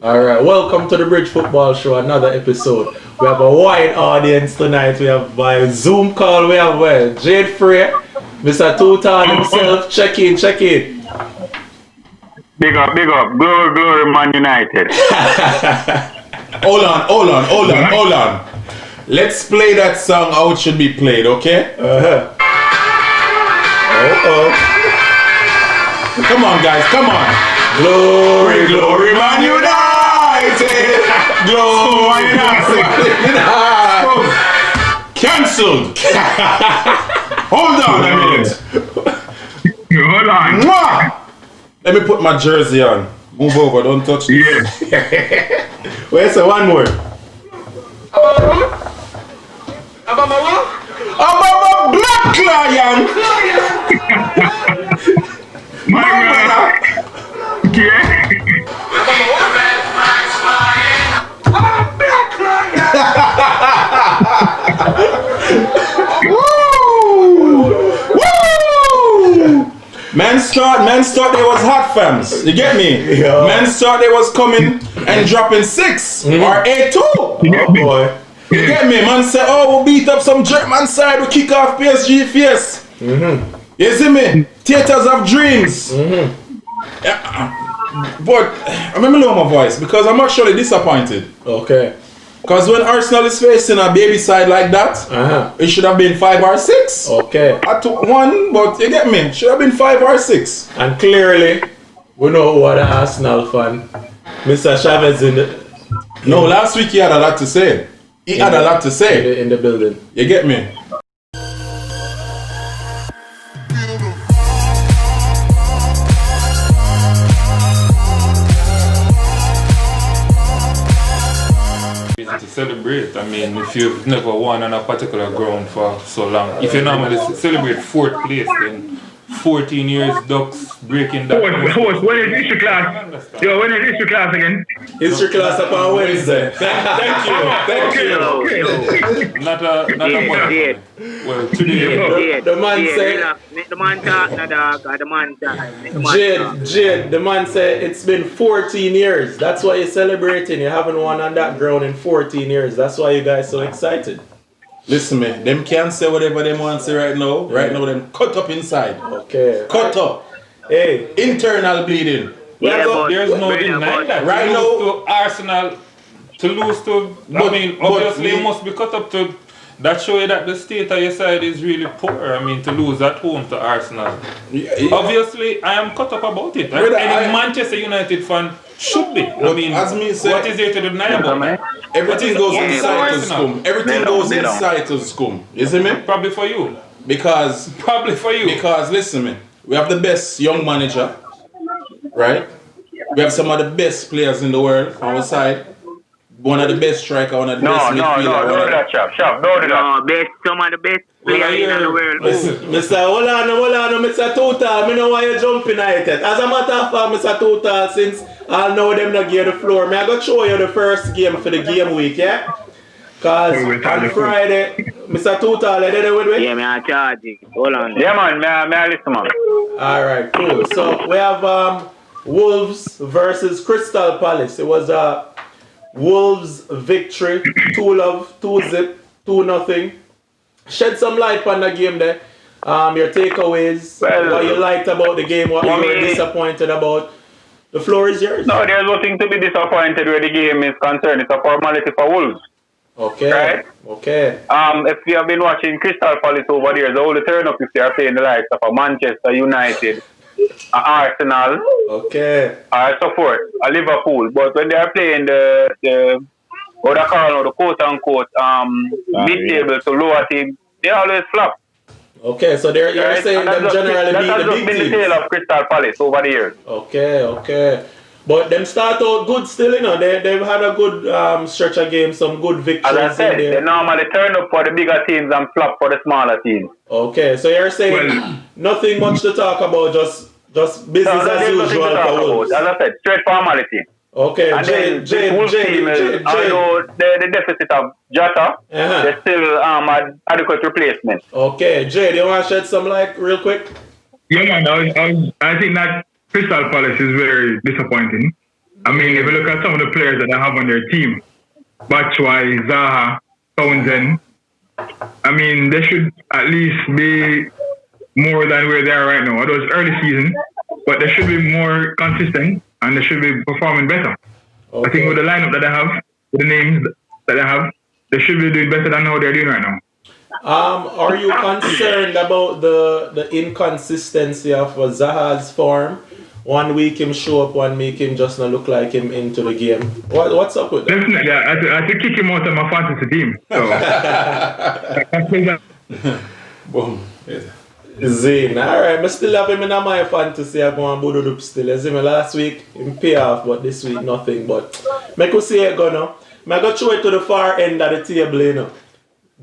Alright, welcome to the Bridge Football Show, another episode. We have a wide audience tonight. We have by Zoom call, we have Jade Frey, Mr. Tutan himself. Check in. Big up. Glory, Man United. Hold on. Let's play that song how it should be played, okay? Come on, guys, come on. Glory, Man United. Glory, Man United. Cancelled. Hold on a minute. Hold on. Mwah! Let me put my jersey on. Move over, don't touch this. Yeah. Where's the one more? I'm a black lion. My brother. Yeah. Men thought they was hot fams. You get me? Yeah. Men thought they was coming and dropping 6 or 8-2. Oh boy. You get me? Man said, oh, we'll beat up some German side, we'll kick off PSG face. You see me? Theaters of dreams. But I'm gonna lower my voice because I'm actually disappointed. Okay. Because when Arsenal is facing a baby side like that, it should have been 5 or 6. Okay. I took 1, but you get me? Should have been 5 or 6. And clearly, we know who are the Arsenal fan. Mr. Chavez in the No, last week he had a lot to say. He had a lot to say. in the building. You get me? To celebrate. I mean, if you've never won on a particular ground for so long, if you normally celebrate 4th place, then 14 years Ducks breaking that. Host, when is history class? Yo, when is history class again? History class up on Wednesday. Thank you. Not a month. Well, today. The man said. The man talk, no dog. The man talk. Jade, the man said it's been 14 years. That's why you're celebrating. You haven't won on that ground in 14 years. That's why you guys so excited. Listen me, them can say whatever they want to say right now. Right now, them cut up inside. Okay. Cut up. Hey. Internal bleeding. Yeah, but There's no denying that. Right To now- lose to Arsenal, to lose to, obviously you must be cut up to. That show you that the state of your side is really poor. I mean, to lose at home to Arsenal. Obviously, I am cut up about it. Brother, Any Manchester United fan should be. I mean, as me say- what is there to deny about that? Everything goes inside to Arsenal. scum. Everything goes inside to scum. You see me? Probably for you. Because listen me, we have the best young manager, right? We have some of the best players in the world on our side. One of the best striker, one of the best midfielder. Don't do that, Shop. Don't do that. no, some of the best players in the world. Mr. Hold on, Mr. Total. I know why you're jumping at it. As a matter of fact, Mr. Total, since I know them not give the floor, I go show you the first game for the game week, yeah? Because on Friday, Mr. Total, you there with me? Yeah, I'm charging. Hold on. Yeah, man. May I listen, man? Alright, cool. So we have Wolves versus Crystal Palace. It was a Wolves victory, 2-0. Shed some light on the game there. Your takeaways, Well, what you liked about the game, what you were disappointed about. The floor is yours. No, there's nothing to be disappointed where the game is concerned. It's a formality for Wolves. Okay. Right. Okay. If you have been watching Crystal Palace over there, the only turn up if they are playing the likes of a Manchester United, a Arsenal, Okay. or so forth, a Liverpool. But when they are playing the quote unquote mid-table to lower team, they always flop. Okay, so you're Right? saying And them generally that beat has the just big been the teams. tale of Crystal Palace over the years. Okay. But them start out good still, you know. They've had a good stretch of games, some good victories As I said, in they there. normally turn up for the bigger teams and flop for the smaller teams. Okay, so you're saying nothing much to talk about, just business So as there's nothing to usual talk for about. Wolves. As I said, straight formality. Okay, And then this Wolves team is, although the deficit of Jota, there's still adequate replacement. Okay, Jay, do you want to shed some light real quick? Yeah, man. I think that Crystal Palace is very disappointing. I mean, if you look at some of the players that they have on their team, Batshuayi, Zaha, Townsend, I mean, they should at least be more than where they are right now. Although it's early season, but they should be more consistent and they should be performing better. Okay. I think with the lineup that they have, with the names that they have, they should be doing better than how they're doing right now. Are you concerned about the inconsistency of Zaha's form? 1 week him show up, 1 week him just not look like him into the game. What's up with that? Definitely, I had to kick him out of my fantasy team. So. Boom. Zane, alright, I still have him in my fantasy. I go on Bududup still. You see me last week, him pay off, but this week nothing. But I could see it go now. I go throw it to the far end of the table, you know.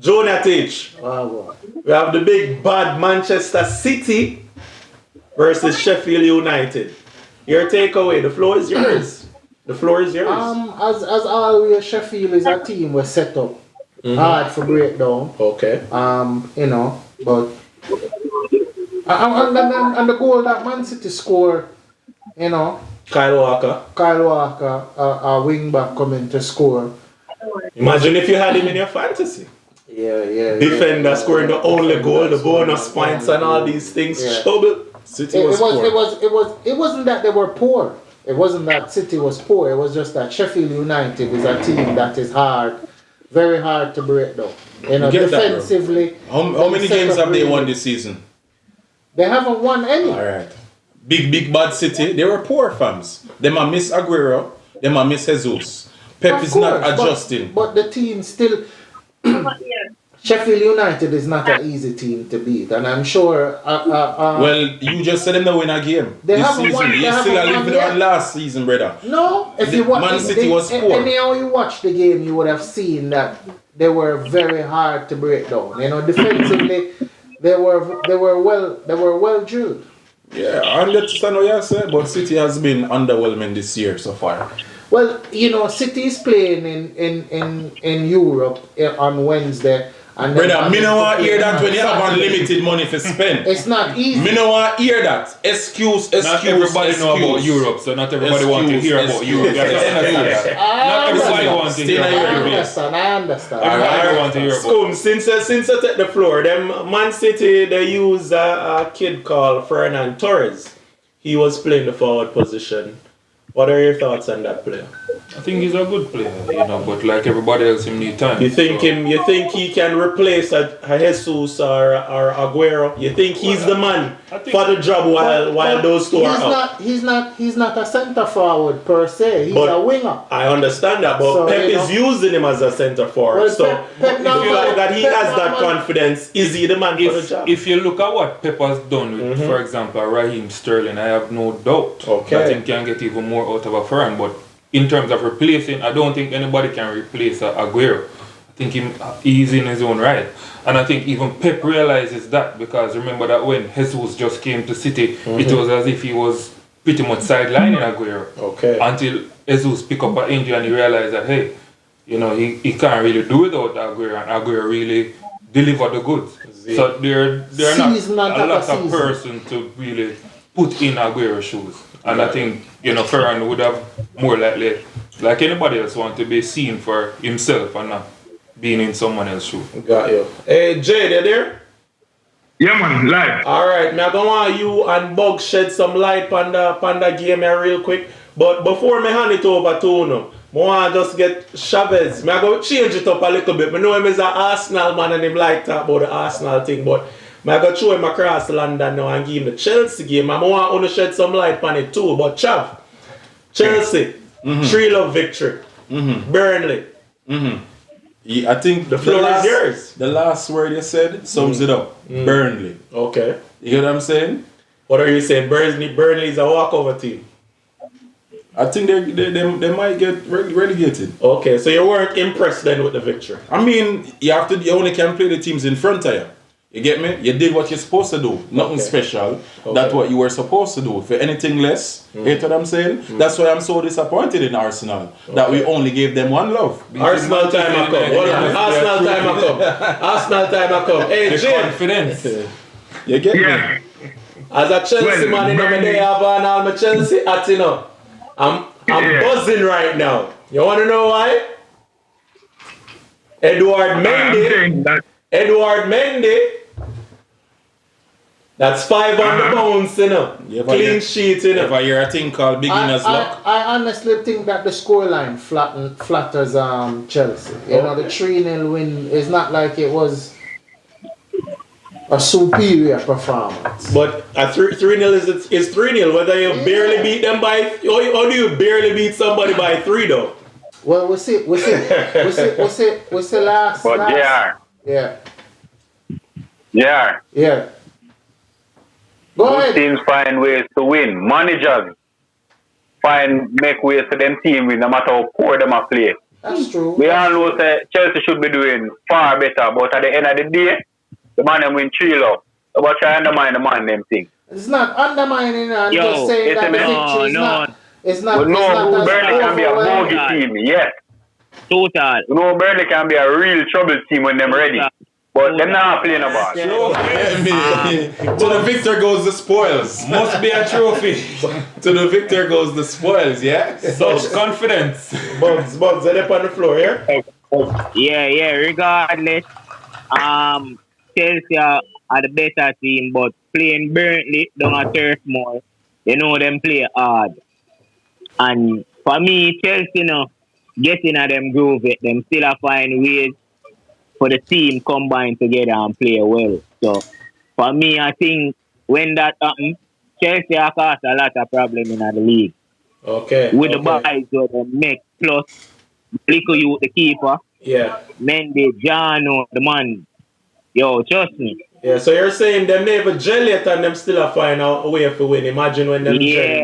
Jonah Teach. We have the big bad Manchester City versus Sheffield United. Your takeaway, the floor is yours. The floor is yours. As always, Sheffield is a team we set up hard for breakdown. Okay. You know, but and the goal that Man City score, you know, Kyle Walker, a wing back coming to score. Imagine if you had him in your fantasy. Yeah. Defender scoring the only goal, the bonus points and all these things. Yeah. Trouble. City was poor. It wasn't that they were poor. It wasn't that City was poor. It was just that Sheffield United is a team that is very hard to break down. You know, defensively. How many games have they won this season? They haven't won any. Alright. Big bad City, they were poor fans. They might miss Aguero, they might miss Jesus. Pep is not adjusting. But the team still Sheffield United is not an easy team to beat, and I'm sure. Well, you just said them to win a game this season. You still are living on last season, brother. No, if you watch Man City was poor. Anyhow you watch the game, you would have seen that they were very hard to break down. You know, defensively, they were well drilled. Yeah, I understand what you said, but City has been underwhelming this year so far. Well, you know, City is playing in Europe on Wednesday. And brother, me no want hear that when you have unlimited money to spend. It's not easy. Me no want hear that. Excuse. Not everybody know about Europe, so not everybody want to hear about Europe. You have to understand that. Not everybody wants to hear about Europe. I understand. Everybody want to hear about Since I take the floor, them Man City, they use a kid called Fernan Torres. He was playing the forward position. What are your thoughts on that player? I think he's a good player, you know, but like everybody else, he need time. You think he can replace a Jesus or Aguero? You think he's the man for the job while those two are out? He's not a centre forward per se. He's a winger. I understand that, but So, Pep you know, is using him as a centre forward. Well, so Pep if you like that he has that man. confidence, is he the man for the job? If you look at what Pep has done with, for example, Raheem Sterling, I have no doubt that he can get even more out of a Ferran. But in terms of replacing, I don't think anybody can replace Aguero. I think he's in his own right. And I think even Pep realizes that, because remember that when Jesus just came to City, it was as if he was pretty much sidelining Aguero. Okay. Until Jesus picked up an injury and he realized that, hey, you know, he can't really do without Aguero, and Aguero really delivered the goods. So they're not a lot of person to really put in Aguero's shoes. And I think, you know, Ferran would have more likely, like anybody else, want to be seen for himself and not being in someone else's shoes. Got you. Hey, Jay, you there? Yeah, man, live. Alright, now I want you and Bug shed some light on the game here real quick. But before I hand it over to you, I want to just get Chavez. I go change it up a little bit. I know him is an Arsenal man and him like talk about the Arsenal thing, but I go throw him across London now and give him the Chelsea game. I want to shed some light on it too. But Chav, Chelsea, 3-0 victory. Burnley. Yeah, I think the floor is yours. The last word you said sums it up. Burnley. Okay. You get what I'm saying? What are you saying? Burnley is a walkover team. I think they might get relegated. Okay, so you weren't impressed then with the victory. I mean, you only can play the teams in front of you. You get me? You did what you're supposed to do. Nothing special. That's what you were supposed to do. For anything less, you know what I'm saying? That's why I'm so disappointed in Arsenal. That we only gave them one love. Arsenal time I come. Hold on. Arsenal time I come. Arsenal time I come. Hey, Jim. Confidence. You get me? As a Chelsea man, you know, they have on all my Chelsea at, you know. I'm buzzing right now. You want to know why? Edward Mendy. Edward Mendy. That's 500 pounds, you know. Clean sheet, you know. Ever hear a thing called beginner's luck? I honestly think that the scoreline flatters Chelsea. You know, the 3-0 win is not like it was a superior performance. But a 3-0 is 3-0. Whether you barely beat them by, how do you barely beat somebody by 3 though? Well, we'll see last. But last. yeah. Yeah. Go Most ahead. teams find ways to win. Managers make ways for them team win no matter how poor them are play. That's true. We all know that Chelsea should be doing far better, but at the end of the day, the man them win 3-0. About try to undermine the man them thing. It's not undermining. I'm just saying that the victory is not. It's not. But no, it's Burnley can be a bogey team, yes. Total. You know, Burnley can be a real trouble team when them ready. But they're not playing a ball. To the victor goes the spoils. Must be a trophy. To the victor goes the spoils, yeah? Such confidence. Bugs, are they up on the floor, yeah? Yeah. Regardless, Chelsea are the better team, but playing Burnley down at Turf Moor, you know them play hard. And for me, Chelsea, you know, getting at them groove it, them still a find ways for the team combine together and play well. So for me, I think when that happens, Chelsea have caused a lot of problems in the league. Okay. With the buys that they make, plus Lico you the keeper. Yeah. Mendy, Jano, the man. Yo, trust me. Yeah, so you're saying them never gel yet and them still are find out a way for win. Imagine when them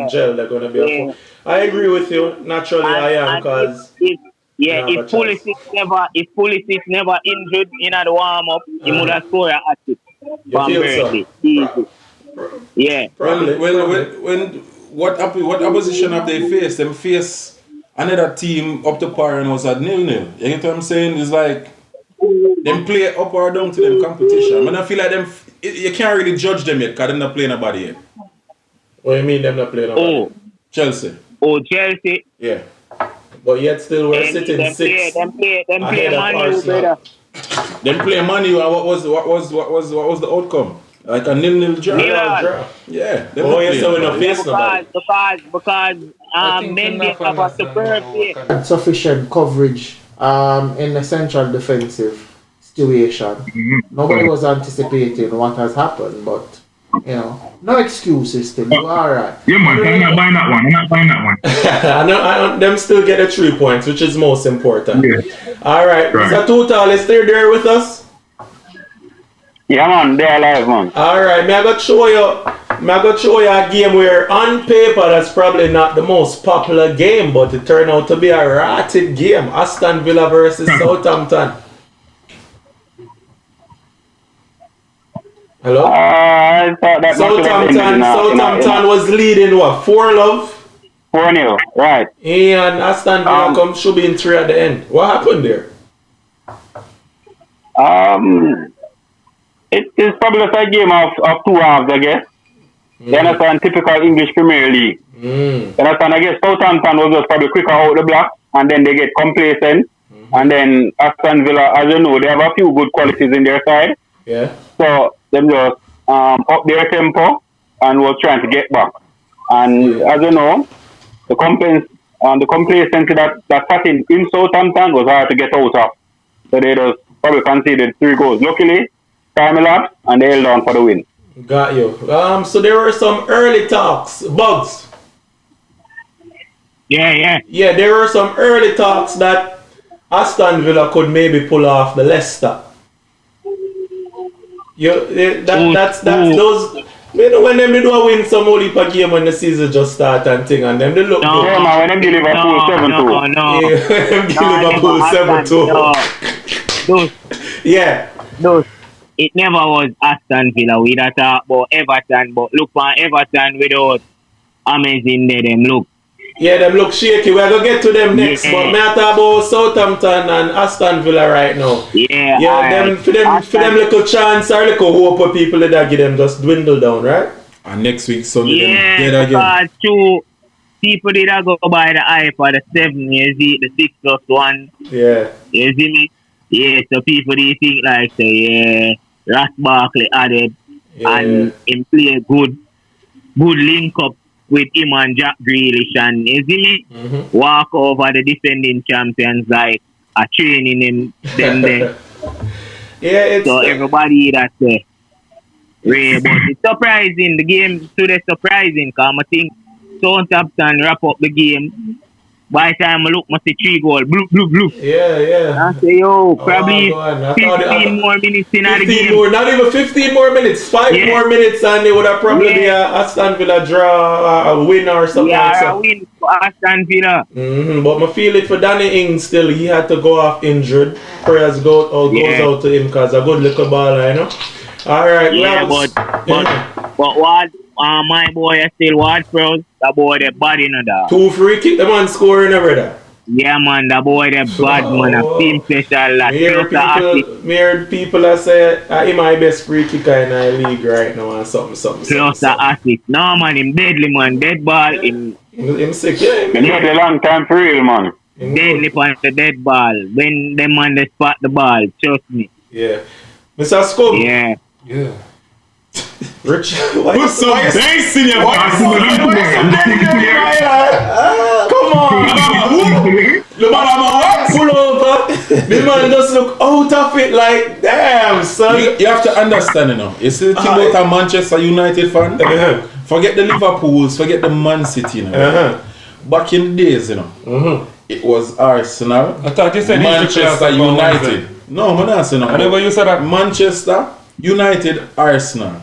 gel, they're gonna be a I agree with you. Naturally I am because if Pulisic never injured in the warm up, he would have scored a hat-trick. So? Yeah. When what opposition have they faced? Them face another team up to par and was at 0-0. You get what I'm saying? It's like them play up or down to them competition. I feel like them you can't really judge them yet because they're not playing nobody yet. What do you mean they're not playing nobody? Chelsea. Chelsea. Yeah. But yet still we're sitting them 6 Them play ahead of Manu, brother. Them play Manu and what was the outcome? Like a 0-0 draw. Yeah. Them not playing nobody. Because Mendy have a superb play. Sufficient coverage in the central defensive situation. Nobody was anticipating what has happened, but you know, no excuses still. You alright. Yeah, man, I'm not buying that one. I don't, them still get the 3 points, which is most important. Yeah. Alright, so Total is still there with us? Yeah, man, they're alive, man. Alright, I got show you a game where on paper that's probably not the most popular game, but it turned out to be a ratted game. Aston Villa versus Southampton. Hello? I thought that Southampton was leading what? 4-0? 4-0, right. And Aston Villa should be in 3 at the end. What happened there? It's probably a game of 2 halves, I guess. You understand, typical English Premier League. You understand, I guess Southampton was just probably quicker out the block, and then they get complacent. And then Aston Villa, as you know, they have a few good qualities in their side. Yeah. So them just up their tempo and was trying to get back. And as you know, the complacency that sat in Southampton was hard to get out of. So they just probably conceded 3 goals. Luckily, time elapsed and they held on for the win. Got you. So there were some early talks. Bugs. Yeah. Yeah, there were some early talks that Aston Villa could maybe pull off the Leicester. That's those. You know, when them do a win some only per game when the season just start and thing, and them they look good. Yeah, man, when them give Liverpool 7-2. Yeah, them give Liverpool 7-2. Yeah. Those. It never was Aston Villa. We that talk about Everton, but look for Everton without amazing there. Them look. Yeah, them look shaky. We're going to get to them next. But me talk about Southampton and Aston Villa right now. Yeah, for them little chance or little hope of people that give them just dwindle down, right? And next week, Sunday, yeah, because people did go by the eye for the 7, you see, the 6+1. Yeah. You see me? Yeah, so people they think like say, yeah, Ross Barkley added and him play good link up with him and Jack Grealish and you see me? Walk over the defending champions like a training them there. Yeah, it's so everybody that say Ray, but it's surprising. The game today surprising because I think Southampton wrap up the game. By the time I look, I see 3 goals. Bloop, bloop, bloop. Yeah. I say, probably 15 more minutes in the game. More, not even 15 more minutes. 5 more minutes and they would have probably be a Aston Villa draw, a win or something like that. Yeah, a win for Aston Villa. But I feel it for Danny Ings still. He had to go off injured. Prayers goes out to him because a good little baller, you know. Alright, but what my boy is still Watford, the boy the bad in that. 2 free kick, the man scoring over there. Yeah man, the boy the bad man, a team special that me heard people that say he my best free kicker in the league right now and something. Plus the assist. No man, him deadly man, dead ball, him sick, yeah. He had a long time for real, man. Deadly on the dead ball. When them man they spot the ball, trust me. Yeah. Mr. Scum. Yeah. Rich, put some bass in your voice. Come on. Pull over. The man just look out of it like, damn, son. You have to understand, you know. You see the thing about a Manchester United fan? Forget the Liverpools, forget the Man City, you know. Back in the days, you know. It was Arsenal. I thought you said Manchester United. No, man, not saying no. I never you said that. Manchester United, Arsenal.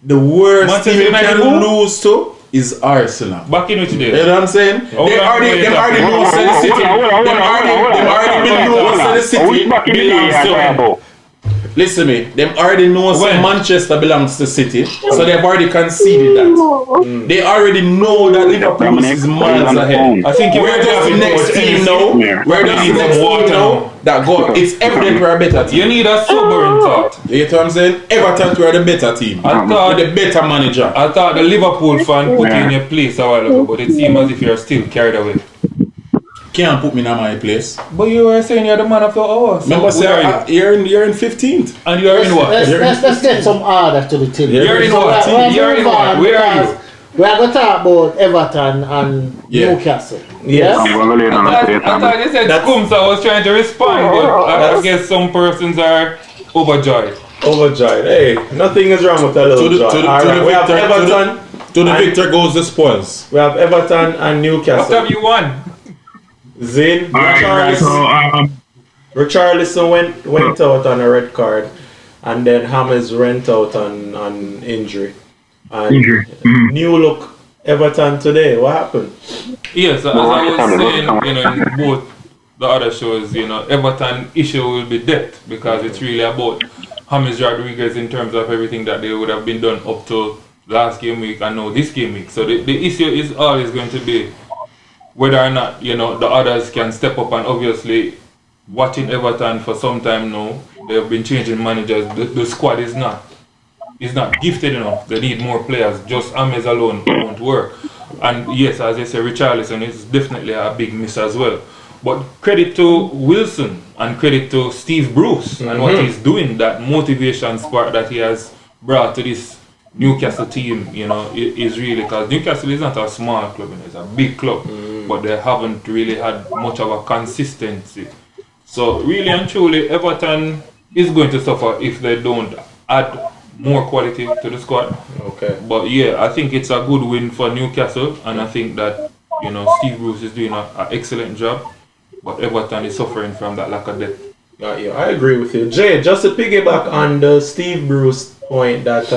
The worst Manchester team you United can who? lose to is Arsenal. Back in which day? You know what I'm saying? They already know the City. They already know the City belongs to them. Listen to me, them already know Manchester belongs to City, so they've already conceded that. They already know that Liverpool is miles ahead. I think we're just the next team now. We're just the next team now that go. It's evident we're a better team. You need a sobering thought. You know what I'm saying? Everton we're the better team. I thought we're the better manager. I thought the Liverpool fan put you in your place a while ago, but it seems as if you're still carried away. Can't put me in my place. But you were saying you're the man of the hour. So remember, you're in 15th. And you're in what? Let's get some order to the team. You're in what? You're in what? Where are you? We are going to talk about Everton and Newcastle. Yes. I'm going to I thought you said Scum, so I was trying to respond, but I guess some persons are overjoyed. Overjoyed. Hey, nothing is wrong with a little joy. Alright, we have Everton. To the victor goes the spoils. We have Everton and Newcastle. What have you won? Zane, Richarlison went out on a red card, and then James went out on injury. And new look Everton today. What happened? Yes, as I was saying, in both the other shows, Everton issue will be depth because it's really about James Rodriguez in terms of everything that they would have been done up to last game week and now this game week. So the issue is always going to be whether or not the others can step up, and obviously watching Everton for some time now, they have been changing managers. The squad is not gifted enough. They need more players. Just James alone won't work. And yes, as I say, Richarlison is definitely a big miss as well. But credit to Wilson and credit to Steve Bruce and what he's doing, that motivation spark that he has brought to this Newcastle team, is really, because Newcastle is not a small club, it's a big club, but they haven't really had much of a consistency. So really and truly, Everton is going to suffer if they don't add more quality to the squad. Okay. But yeah, I think it's a good win for Newcastle, and I think that Steve Bruce is doing an excellent job, but Everton is suffering from that lack of depth. Yeah, I agree with you, Jay. Just to piggyback on the Steve Bruce point that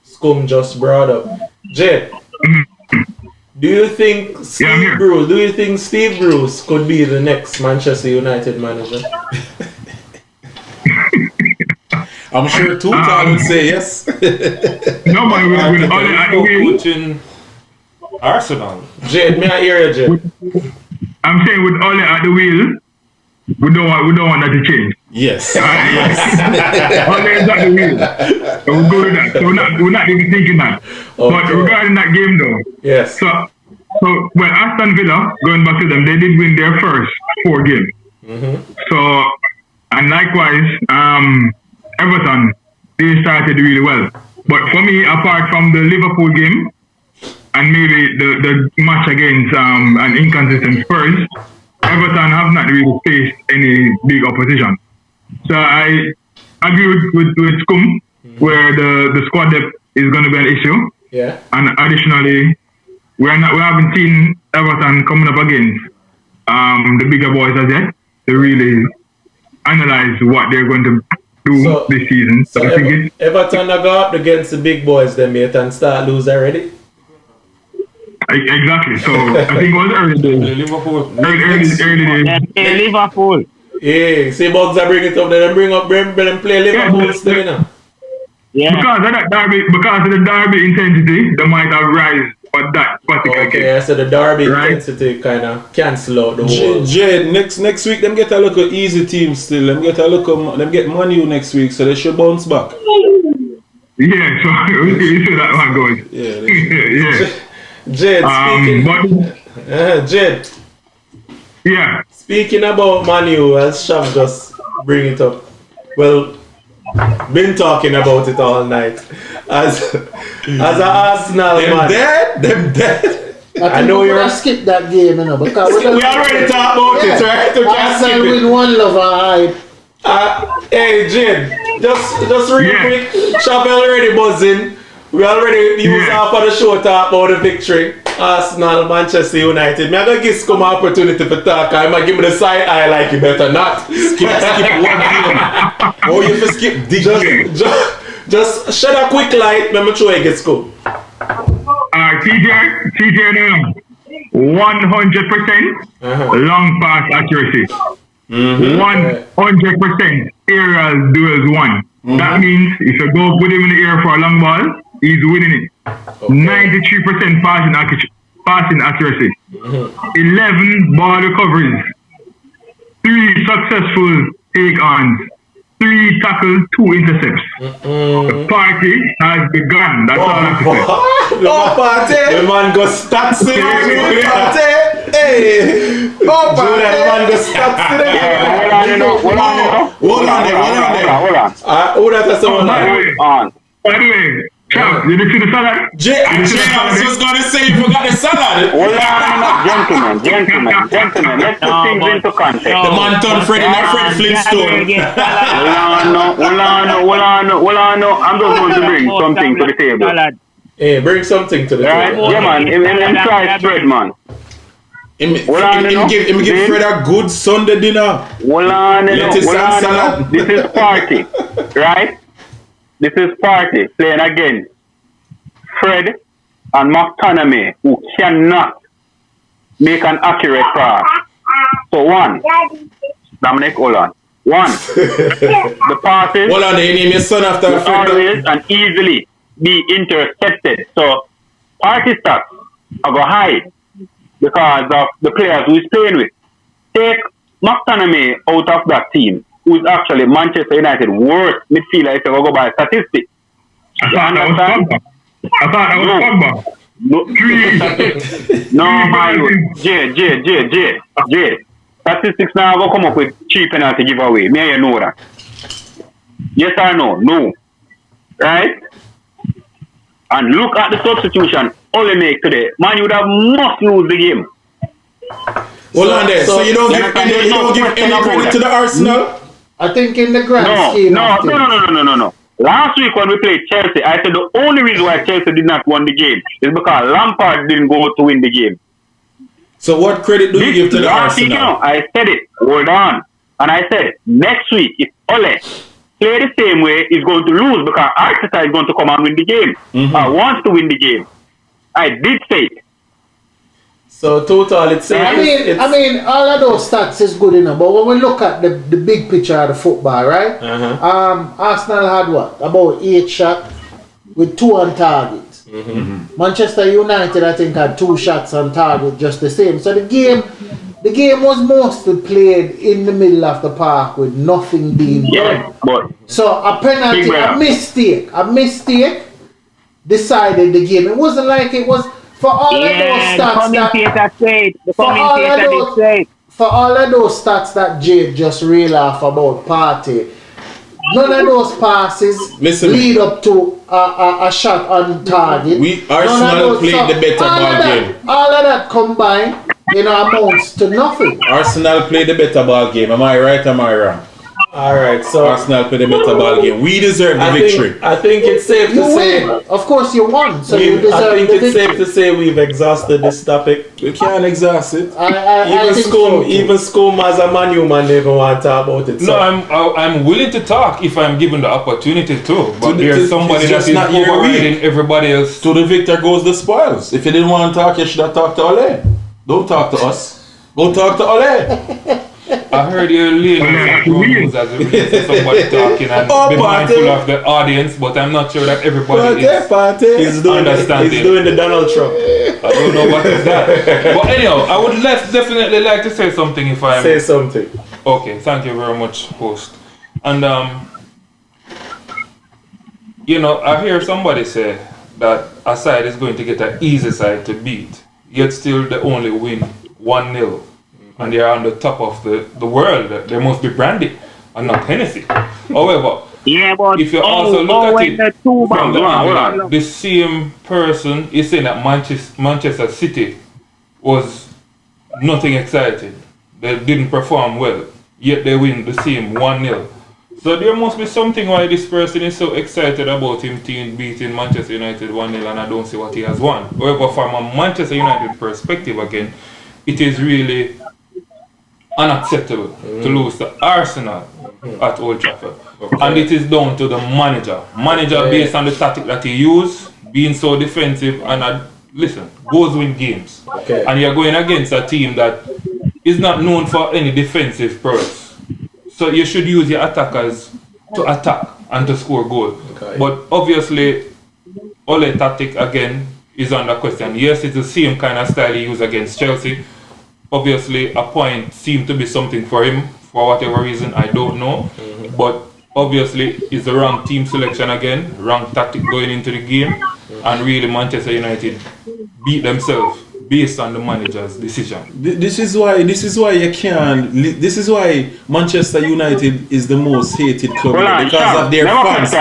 Scum just brought up, Jay. Do you think Steve Bruce could be the next Manchester United manager? I'm sure Tuchel would say yes. No, man, with all the coaching Arsenal. Jade, may I hear you, Jade? I'm saying with all at the wheel, we don't want that to change. Yes. All is at the wheel. So we'll go with that. So we're not even thinking that. Okay. But regarding that game though, yes. So So when Aston Villa, going back to them, they did win their first 4 games. So, and likewise, Everton, they started really well. But for me, apart from the Liverpool game and maybe the match against an inconsistent Spurs, Everton have not really faced any big opposition. So I agree with Scum, where the squad depth is going to be an issue. Yeah. And additionally, we haven't seen Everton coming up against the bigger boys as yet to really analyze what they're going to do this season. So I think Everton are go up against the big boys, then mate, and start lose already. Exactly. So I think it was early days. Liverpool. Early days. Liverpool. Yeah, see Bugs are bringing it up, then them play Liverpool still, you know. Yeah. Because of the derby intensity, they might have rise for that particular game. Okay, so the derby intensity kind of cancel out the whole. Jade, next week them get a look at easy team still. Them get Man U next week, so they should bounce back. Yeah, so you see that one goes. Yeah. Yeah. Jade, Jade. Yeah. Speaking about Man U, as Shav just bring it up. Well, been talking about it all night. As an Arsenal man. Them dead. I know you're gonna skip that game, you know, because we already talked about it, right? Arsenal win one love and hype. Hey Jim, just real quick. Shav already buzzing. We already used half of the show talk about the victory. Arsenal, Manchester United. Me I gonna give Scum an opportunity for talk. I might give me the side eye like you better not. Skip one game. Oh, you have to skip the just shed a quick light. Let me show you get Scum. TJ, 100% long pass accuracy. 100% aerial duels won. That means if you go put him in the air for a long ball, he's winning it. 93% passing accuracy. 11 ball recoveries. 3 successful take-ons. 3 tackles, 2 intercepts. The party has begun. That's all I have to say. Party! The man got stats in it. Party! Hey! Party! The man got stats in it. Hold on. Who that someone? By the way, Chav, you didn't see the salad? I was just gonna say you forgot the salad. Hold on, gentlemen. Let's put things into context. The man turned Fred Flintstone. Hold on. I'm just going to bring something to the table. Hey, bring something to the table. Yeah, man. Him try spread, man. Him give Fred a good Sunday dinner. Hold on. This is party, right? This is party playing against Fred and McTominay, who cannot make an accurate pass. So one, Dominic, hold on. One, the passes hold on, you name your son after will always and easily be intercepted. So party stats are go high because of the players who is playing with. Take McTominay out of that team, who is actually Manchester United worst midfielder if you go by statistics. I thought that was Pogba. No, man. Jay. Statistics now go come up with 3 penalty giveaway. May you know that? Yes or no? No. Right? And look at the substitution Ole make today. Man, you would have must lose the game. Hold on there. So you don't give any credit to the Arsenal? I think in the grand scheme. No. Last week when we played Chelsea, I said the only reason why Chelsea did not win the game is because Lampard didn't go to win the game. So what credit do you give to the Arsenal? I said it. Hold on. And I said, next week, if Ole play the same way, he's going to lose because Arteta is going to come and win the game. Wants to win the game. I did say it. So total, it's saying. I mean, all of those stats is good enough, but when we look at the big picture of the football, right? Arsenal had what? About 8 shots with 2 on target. Manchester United, I think, had 2 shots on target, just the same. So the game was mostly played in the middle of the park with nothing being done. But so a penalty, a mistake decided the game. It wasn't like it was. For all of those Yeah, the stats that commentator said. The for all of commentator did those say. for all of those stats that Jade just reeled off about Partey, none of those passes Listen. lead up to a shot on target. Arsenal played the better ball game. All of that combined, amounts to nothing. Arsenal played the better ball game. Am I right? Am I wrong? Alright, so Arsenal played the better ball game. We deserve the victory. I think it's safe to You say win. Of course you won, so you I deserve think the it's safe victory. to say we've exhausted this topic. We can't exhaust it. I think so too. Even Scum as a Man U man, they even want to talk about it. No, I'm willing to talk if I'm given the opportunity to. But there's somebody it's that just is not your overriding everybody else. To the victor goes the spoils. If you didn't want to talk, you should have talked to Ole. Don't talk to us. Go talk to Ole. I heard you leaning as a reason for somebody talking and be mindful of the audience, but I'm not sure that everybody is He's doing the Donald Trump. I don't know what is that. But anyhow, I would definitely like to say something if I'm... Say something. Okay, thank you very much, host. And, I hear somebody say that a side is going to get an easy side to beat, yet still they only win 1-0. And they are on the top of the world. They must be brandy and not Hennessy. However, But if you also look at it from the angle, the same person is saying that Manchester City was nothing exciting. They didn't perform well, yet they win the same 1-0. So there must be something why this person is so excited about him team beating Manchester United 1-0, and I don't see what he has won. However, from a Manchester United perspective again, it is really unacceptable to lose to Arsenal at Old Trafford. And it is down to the manager. Based on the tactic that he used, being so defensive, and listen, goals win games. Okay. And you're going against a team that is not known for any defensive prowess. So you should use your attackers to attack and to score goals. Okay. But obviously, Ole tactic again is under question. Yes, it's the same kind of style he used against Chelsea. Obviously, a point seemed to be something for him for whatever reason, I don't know. But obviously, it's the wrong team selection again, wrong tactic going into the game, and really Manchester United beat themselves based on the manager's decision. This is why you can't. This is why Manchester United is the most hated club because of their fans.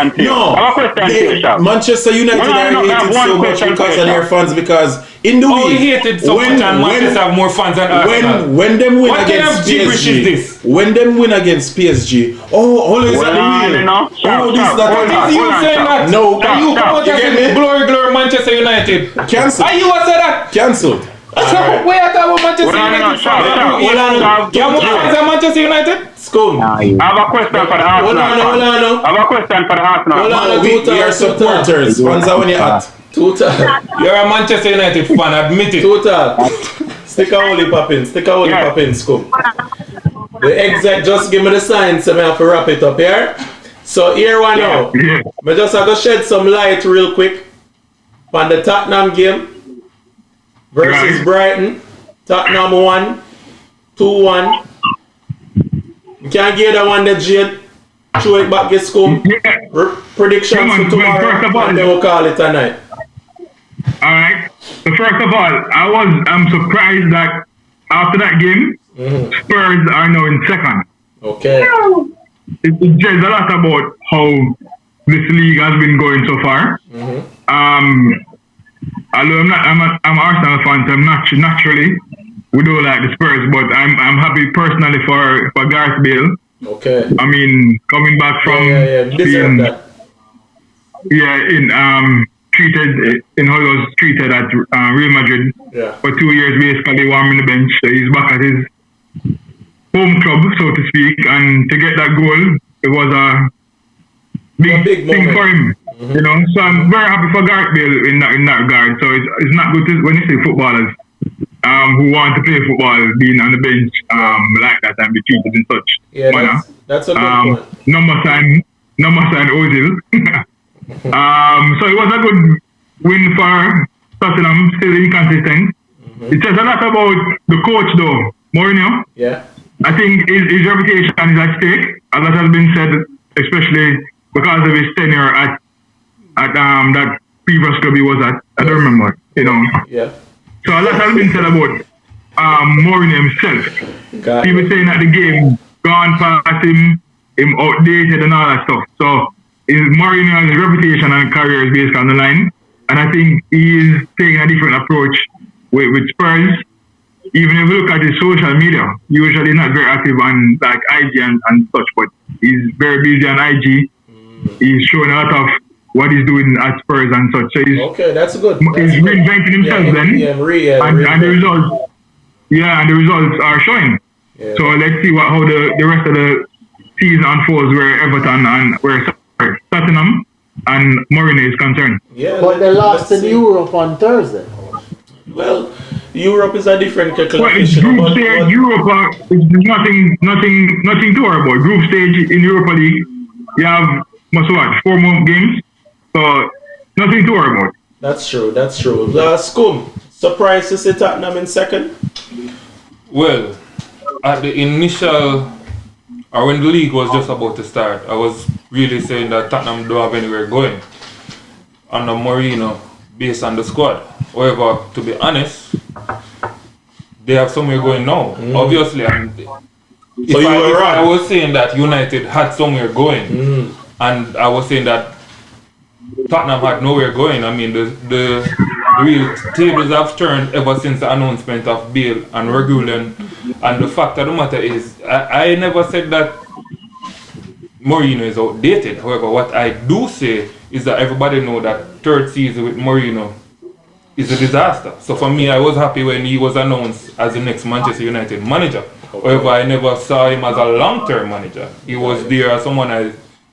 Manchester United are hated so much because of their fans. Because in the week, hated so much, and Manchester have more fans than Arsenal. When them win what against kind of gibberish is this? When them win against PSG, Ole is at the wheel. What is you saying that? No, are you come out and say glory Manchester United? Cancel. Are you what said that? Cancelled. Right. Where are you Manchester United from? You have more fans than Manchester United? Scum. I have a question for the Arsenal. I have a question for the Arsenal. We are supporters. Fans are when you're at. Total. You're a Manchester United fan, admit it. Total. Stick a holy poppin, Scum. The exec just give me the sign so I have to wrap it up here. So here one now. I just have to shed some light real quick on the Tottenham game versus Brighton. Tottenham 1, 2-1. You can't get that one that Jade. Throw it back, get Scum. Predictions for tomorrow, and then we'll call it a night. Alright. So first of all, I'm surprised that after that game, Spurs are now in second. Okay. It says a lot about how this league has been going so far. Although I'm an Arsenal fan, so I'm naturally we don't like the Spurs, but I'm happy personally for Gareth Bale. Okay. I mean, coming back from being treated in how he was treated at Real Madrid for 2 years, basically warming the bench. So he's back at his home club, so to speak, and to get that goal, it was a big thing for him. You know, so I'm very happy for Gareth Bale in that regard. So it's not good when you see footballers who want to play football being on the bench like that and be treated in such manner. That's a good point. Number sign Ozil. So it was a good win for Tottenham, still inconsistent. It says a lot about the coach though, Mourinho. Yeah. I think his reputation is at stake, as that has been said, especially because of his tenure at that previous club he was at. I don't remember, you know. Yeah. So a lot has been said about Mourinho himself. Got People it. saying that the game gone past him outdated and all that stuff. So Mourinho's reputation and career is based on the line. And I think he is taking a different approach with Spurs. Even if you look at his social media, usually not very active on like IG and such, but he's very busy on IG. He's showing a lot of what he's doing at Spurs and such. So he's, Okay, that's good. he's reinventing himself then. And the results, and the results are showing. Yeah. So let's see how the rest of the season unfolds where Everton and where Tottenham and Mourinho is concerned. Yeah, But they lost in Europe on Thursday. Well, Europe is a different kettle of Well, it's fish. group stage Europe. It's nothing to worry about. Group stage in Europa League, you have 4 more games, so nothing to worry about. That's true. That's true. Scum, surprised to see Tottenham in second. Well, at the initial, or when the league was just about to start, I was really saying that Tottenham don't have anywhere going under Mourinho based on the squad. However, to be honest, they have somewhere going now. Obviously, if I was saying that United had somewhere going, and I was saying that Tottenham had nowhere going, I mean, the real tables have turned ever since the announcement of Bale and Regulon. And the fact of the matter is, I never said that Mourinho is outdated. However, what I do say is that everybody know that third season with Mourinho is a disaster. So for me, I was happy when he was announced as the next Manchester United manager. However, I never saw him as a long-term manager. He was there as someone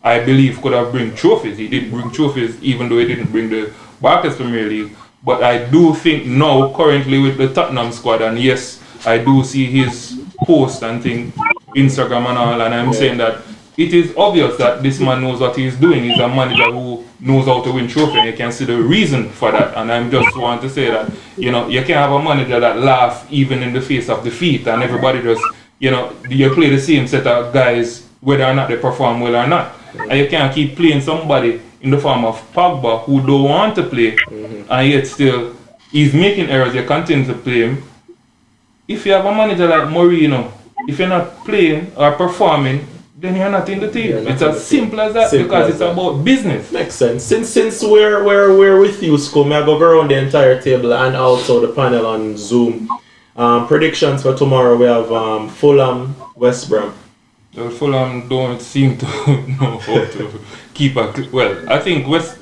I believe could have bring trophies. He did bring trophies even though he didn't bring the Barclays Premier League. But I do think now, currently with the Tottenham squad, and yes, I do see his post and thing, Instagram and all, and I'm saying that it is obvious that this man knows what he's doing. He's a manager who knows how to win trophy, and you can see the reason for that. And I just want to say that, you know, you can't have a manager that laughs even in the face of defeat, and everybody just, you know, you play the same set of guys whether or not they perform well or not. And you can't keep playing somebody in the form of Pogba who don't want to play, and yet still he's making errors. You continue to play him. If you have a manager like Mourinho, if you're not playing or performing, then you're not in the team. It's as simple as that, because it's about business. Makes sense. Since we're with you, Scum, I go around the entire table and also the panel on Zoom. Predictions for tomorrow, we have Fulham, West Brom. Fulham don't seem to know how to keep a... Well, I think West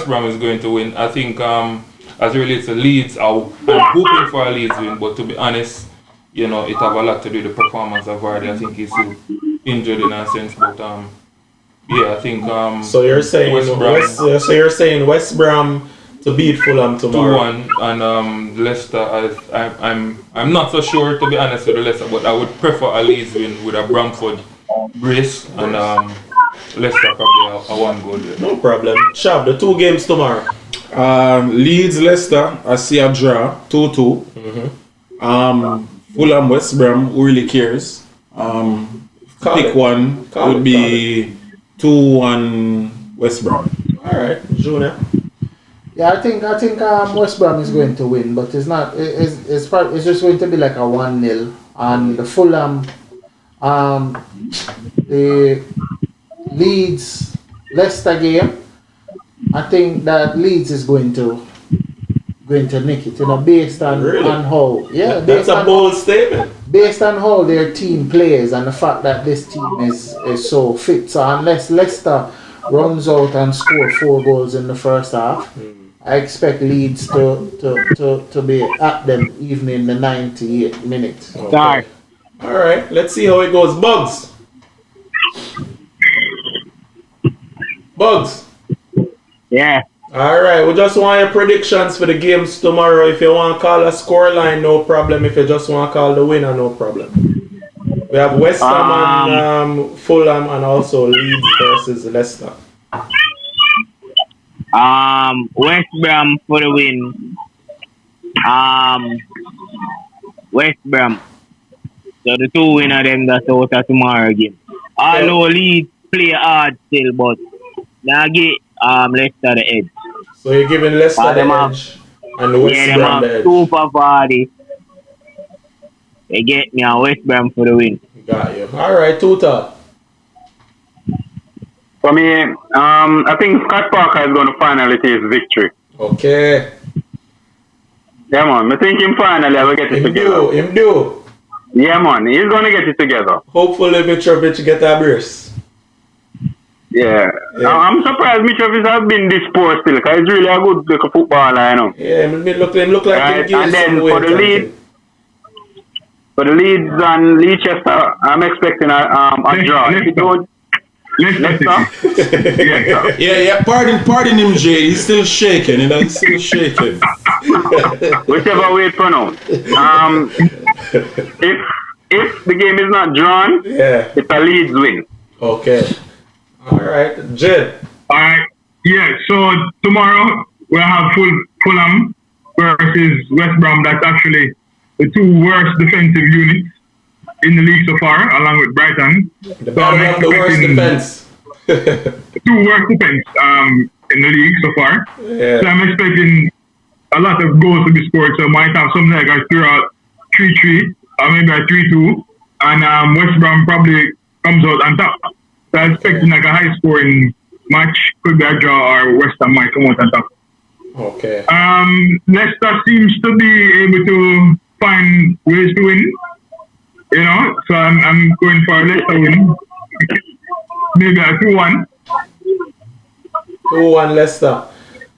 Brom is going to win. I think as it relates to Leeds, I'm hoping for a Leeds win, but to be honest, you know, it have a lot to do with the performance of Vardy. I think he's still injured in a sense, but yeah, I think so you're saying West Brom to beat Fulham tomorrow. 2-1, and Leicester. I'm not so sure, to be honest, with the Leicester, but I would prefer a Leeds win with a Bramford brace and Leicester probably a 1 goal there. No problem. Shab, the 2 games tomorrow. Leeds, Leicester, I see a draw, 2-2. Fulham, West Brom, who really cares? Pick one would be 2-1 West Brom. Alright, Junior. Yeah, I think West Brom is going to win, but it's not. It's just going to be like a 1-0. And the Fulham, the Leeds Leicester game, I think that Leeds is going to nick it. You know, based on how that's a bold statement. Based on how their team plays and the fact that this team is so fit. So unless Leicester runs out and score 4 goals in the first half, I expect Leeds to be at them even in the 98 minutes. Okay. Alright, let's see how it goes. Bugs. Yeah. Alright, we just want your predictions for the games tomorrow. If you want to call a scoreline, no problem. If you just want to call the winner, no problem. We have West Ham and Fulham, and also Leeds versus Leicester. West Brom for the win. West Brom. So the 2 winner them that's out of tomorrow game. Although Leeds play hard still, but now get Leicester the edge. So you're giving Leicester them the have- edge and the West Yeah, them Brom the have edge. super party. They get me a West Brom for the win. Got you. Alright, total. For me, I think Scott Parker is going to finally take his victory. Okay. Yeah, man. I think him finally will get it together. Him do. Yeah, man. He's going to get it together. Hopefully Mitrovic get a brace. Yeah. Yeah. I'm surprised Mitrovic has been this poor still, because he's really a good like, footballer, you know. Yeah, him look like Right, he gained and then some for weight. the lead, for the Leeds and Leicester, I'm expecting a draw. If you don't, Leicester? Leicester. Yeah. Pardon him, Jay. He's still shaking. He's still shaking. Whichever way it pronounce. If the game is not drawn, Yeah. it's a Leeds win. Okay. Alright. Jed. Alright. Yeah, so tomorrow we'll have Fulham versus West Brom. That's actually the two worst defensive units in the league so far, along with Brighton. The battle of the worst defense. Two worst defense in the league so far. Yeah. So I'm expecting a lot of goals to be scored. So might have something like a 3-3 or maybe a 3-2. And West Brom probably comes out on top. So I'm expecting like a high scoring match. Could be a draw or West Ham might come out on top. Okay. Leicester seems to be able to find ways to win. You know, so I'm going for a Leicester win. Maybe a 2-1. 2-1 Leicester.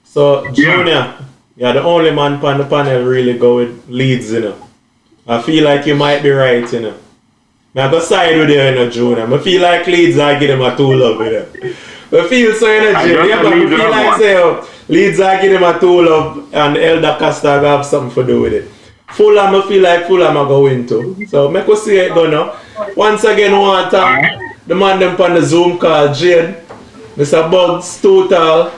So Junior, you're the only man on the panel really go with Leeds, you know. I feel like you might be right, you know. I go side with you, you know, Junior. I feel like Leeds I give them a 2 love, you know. I feel so, you know, Junior. Yeah, but I feel like say, Leeds I give them a 2 love and Elder Costa have something to do with it. Fulham, I feel like Fulham are going to. So make us see it go now. Once again, I want to thank the man them on the Zoom call, Jane, Mr. Bugs, Total.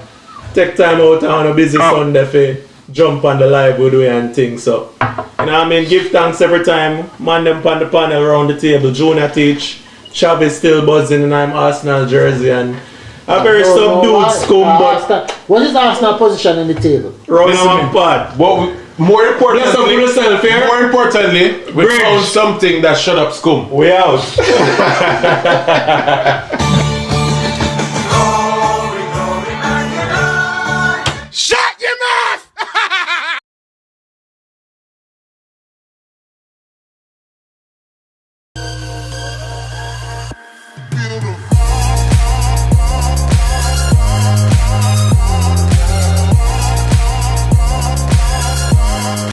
Take time out on a busy Sunday for jump on the live with we and things. So, you know what I mean? Give thanks every time. Man them on the panel around the table. Junior teach. Chav still buzzing and I'm Arsenal jersey and a very subdued scum, but what is Arsenal position in the table? round one part. More importantly, yourself here. more importantly, we found something that shut up scum. We out.